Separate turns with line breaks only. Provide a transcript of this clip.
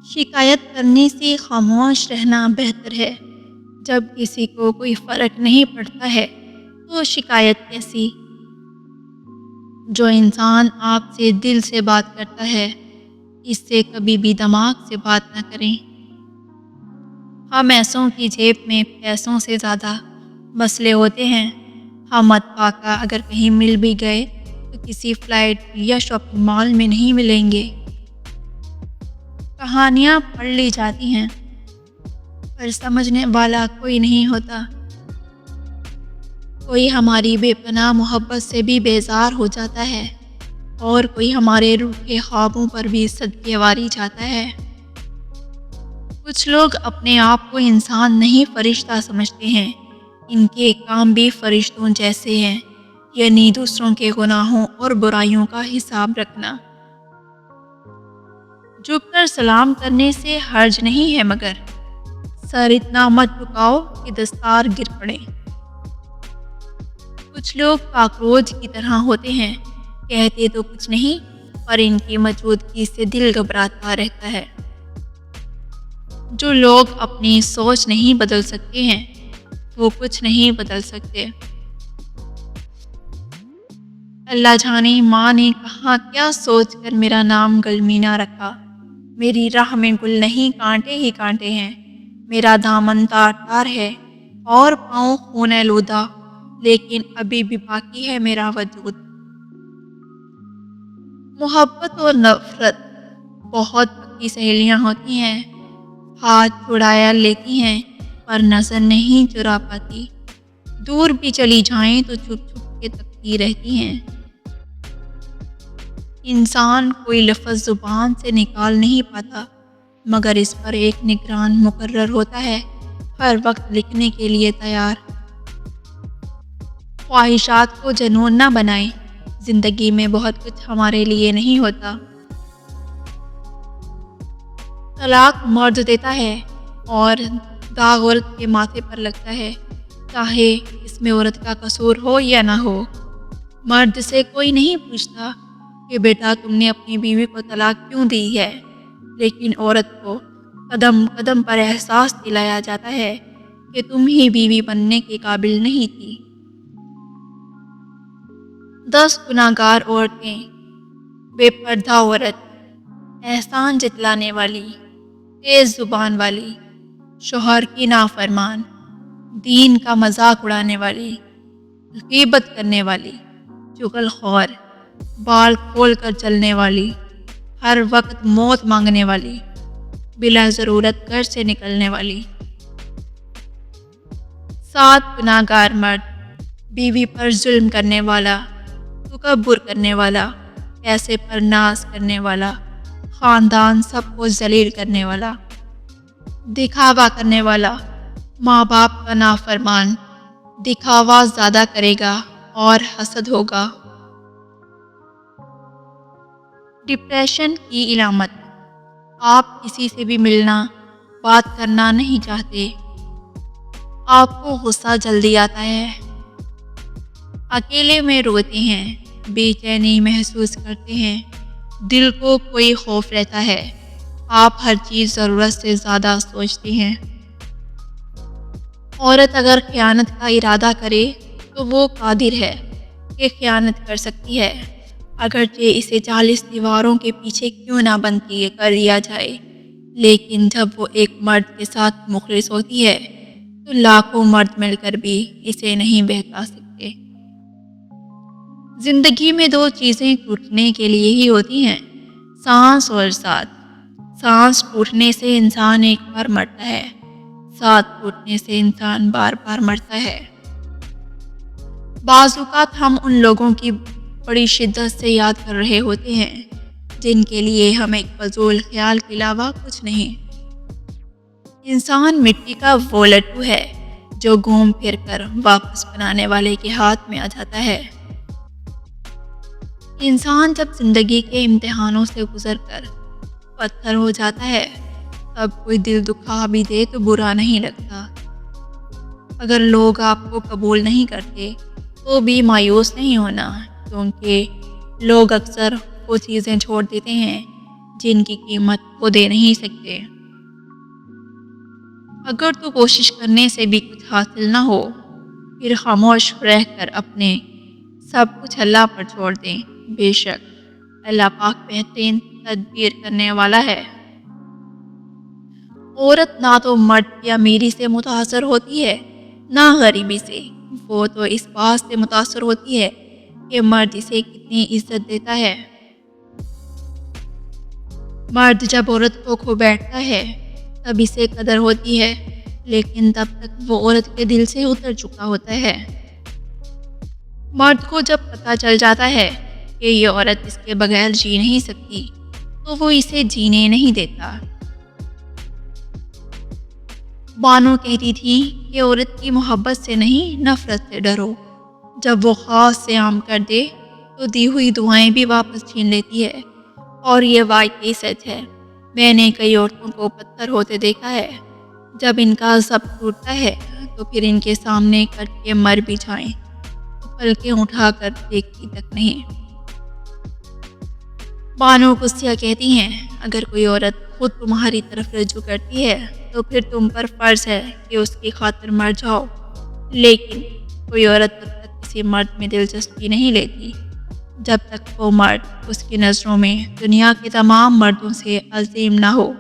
شکایت کرنے سے خاموش رہنا بہتر ہے۔ جب کسی کو کوئی فرق نہیں پڑتا ہے تو شکایت کیسی؟ جو انسان آپ سے دل سے بات کرتا ہے اس سے کبھی بھی دماغ سے بات نہ کریں۔ ہم ایسوں کی جیب میں پیسوں سے زیادہ مسئلے ہوتے ہیں۔ ہم متفقہ اگر کہیں مل بھی گئے تو کسی فلائٹ یا شاپنگ مال میں نہیں ملیں گے۔ کہانیاں پڑھ لی جاتی ہیں پر سمجھنے والا کوئی نہیں ہوتا۔ کوئی ہماری بے پناہ محبت سے بھی بیزار ہو جاتا ہے اور کوئی ہمارے روٹھے خوابوں پر بھی صدقے واری جاتا ہے۔ کچھ لوگ اپنے آپ کو انسان نہیں فرشتہ سمجھتے ہیں۔ ان کے کام بھی فرشتوں جیسے ہیں، یعنی دوسروں کے گناہوں اور برائیوں کا حساب رکھنا۔ جھک کر سلام کرنے سے حرج نہیں ہے، مگر سر اتنا مت جھکاؤ کہ دستار گر پڑے۔ کچھ لوگ کاکروچ کی طرح ہوتے ہیں، کہتے تو کچھ نہیں پر ان کی موجودگی سے دل گھبراتا رہتا ہے۔ جو لوگ اپنی سوچ نہیں بدل سکتے ہیں وہ کچھ نہیں بدل سکتے۔ اللہ جانے ماں نے کہاں کیا سوچ کر میرا نام گلمینا رکھا۔ میری راہ میں گل نہیں کانٹے ہی کانٹے ہیں۔ میرا دامن تار تار ہے اور پاؤں خون آلودہ، لیکن ابھی بھی باقی ہے میرا وجود۔ محبت اور نفرت بہت پکی سہیلیاں ہوتی ہیں۔ ہاتھ چھڑایا لیتی ہیں پر نظر نہیں چرا پاتی۔ دور بھی چلی جائیں تو چھپ چھپ کے تکتی رہتی ہیں۔ انسان کوئی لفظ زبان سے نکال نہیں پاتا، مگر اس پر ایک نگران مقرر ہوتا ہے، ہر وقت لکھنے کے لیے تیار۔ خواہشات کو جنون نہ بنائیں۔ زندگی میں بہت کچھ ہمارے لیے نہیں ہوتا۔ طلاق مرد دیتا ہے اور داغ عورت کے ماتھے پر لگتا ہے، چاہے اس میں عورت کا قصور ہو یا نہ ہو۔ مرد سے کوئی نہیں پوچھتا کہ بیٹا تم نے اپنی بیوی کو طلاق کیوں دی ہے، لیکن عورت کو قدم قدم پر احساس دلایا جاتا ہے کہ تم ہی بیوی بننے کے قابل نہیں تھی۔ 10 گناہگار عورتیں، بے پردہ عورت، احسان جتلانے والی، تیز زبان والی، شوہر کی نافرمان، دین کا مذاق اڑانے والی، غیبت کرنے والی، چغل خور، بال کھول کر چلنے والی، ہر وقت موت مانگنے والی، بلا ضرورت گھر سے نکلنے والی۔ 7 گناہگار مرد، بیوی پر ظلم کرنے والا، تکبر کرنے والا، پیسے پر ناز کرنے والا، خاندان سب کو ذلیل کرنے والا، دکھاوا کرنے والا، ماں باپ کا نافرمان، دکھاوا زیادہ کرے گا اور حسد ہوگا۔ ڈپریشن کی علامت، آپ کسی سے بھی ملنا، بات کرنا نہیں چاہتے، آپ کو غصہ جلدی آتا ہے، اکیلے میں روتے ہیں، بے چینی محسوس کرتے ہیں، دل کو کوئی خوف رہتا ہے، آپ ہر چیز ضرورت سے زیادہ سوچتے ہیں۔ عورت اگر خیانت کا ارادہ کرے تو وہ قادر ہے کہ خیانت کر سکتی ہے، اگرچہ اسے 40 دیواروں کے پیچھے کیوں نہ بندی کر دیا جائے، لیکن جب وہ ایک مرد کے ساتھ مخلص ہوتی ہے تو لاکھوں مرد مل کر بھی اسے نہیں بہکا سکتے۔ زندگی میں 2 چیزیں ٹوٹنے کے لیے ہی ہوتی ہیں، سانس اور ساتھ۔ سانس ٹوٹنے سے انسان ایک بار مرتا ہے، ساتھ ٹوٹنے سے انسان بار بار مرتا ہے۔ بعض اوقات ہم ان لوگوں کی بڑی شدت سے یاد کر رہے ہوتے ہیں جن کے لیے ہم ایک فضول خیال کے علاوہ کچھ نہیں۔ انسان مٹی کا وہ لڈو ہے جو گھوم پھر کر واپس بنانے والے کے ہاتھ میں آ جاتا ہے۔ انسان جب زندگی کے امتحانوں سے گزر کر پتھر ہو جاتا ہے تب کوئی دل دکھا بھی دے تو برا نہیں لگتا۔ اگر لوگ آپ کو قبول نہیں کرتے تو بھی مایوس نہیں ہونا، کیونکہ لوگ اکثر وہ چیزیں چھوڑ دیتے ہیں جن کی قیمت وہ دے نہیں سکتے۔ اگر تو کوشش کرنے سے بھی کچھ حاصل نہ ہو، پھر خاموش رہ کر اپنے سب کچھ اللہ پر چھوڑ دیں۔ بے شک اللہ پاک بہترین تدبیر کرنے والا ہے۔ عورت نہ تو مرد کی امیری سے متاثر ہوتی ہے نہ غریبی سے، وہ تو اس بات سے متاثر ہوتی ہے کہ مرد اسے کتنی عزت دیتا ہے۔ مرد جب عورت کو کھو بیٹھتا ہے تب اسے قدر ہوتی ہے، لیکن تب تک وہ عورت کے دل سے اتر چکا ہوتا ہے۔ مرد کو جب پتہ چل جاتا ہے کہ یہ عورت اس کے بغیر جی نہیں سکتی تو وہ اسے جینے نہیں دیتا۔ بانو کہتی تھی کہ عورت کی محبت سے نہیں نفرت سے ڈرو، جب وہ خاص سے عام کر دے تو دی ہوئی دعائیں بھی واپس چھین لیتی ہے، اور یہ واقعی سچ ہے۔ میں نے کئی عورتوں کو پتھر ہوتے دیکھا ہے، جب ان کا ضبط ٹوٹتا ہے تو پھر ان کے سامنے کٹ کے مر بھی جائیں تو پلکیں اٹھا کر دیکھتی تک نہیں۔ بانو قدسیہ کہتی ہیں اگر کوئی عورت خود تمہاری طرف رجوع کرتی ہے تو پھر تم پر فرض ہے کہ اس کی خاطر مر جاؤ، لیکن کوئی عورت تب تک کسی مرد میں دلچسپی نہیں لیتی جب تک وہ مرد اس کی نظروں میں دنیا کے تمام مردوں سے عظیم نہ ہو۔